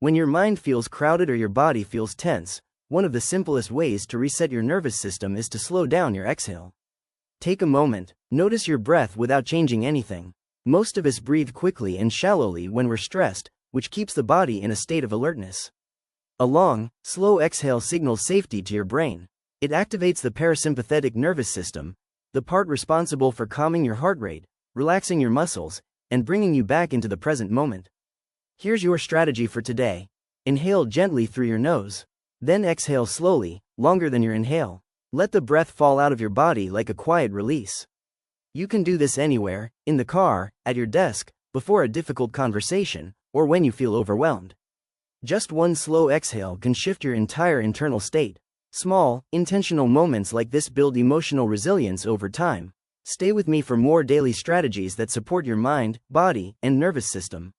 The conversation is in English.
When your mind feels crowded or your body feels tense, one of the simplest ways to reset your nervous system is to slow down your exhale. Take a moment, notice your breath without changing anything. Most of us breathe quickly and shallowly when we're stressed, which keeps the body in a state of alertness. A long, slow exhale signals safety to your brain. It activates the parasympathetic nervous system, the part responsible for calming your heart rate, relaxing your muscles, and bringing you back into the present moment. Here's your strategy for today. Inhale gently through your nose. Then exhale slowly, longer than your inhale. Let the breath fall out of your body like a quiet release. You can do this anywhere, in the car, at your desk, before a difficult conversation, or when you feel overwhelmed. Just one slow exhale can shift your entire internal state. Small, intentional moments like this build emotional resilience over time. Stay with me for more daily strategies that support your mind, body, and nervous system.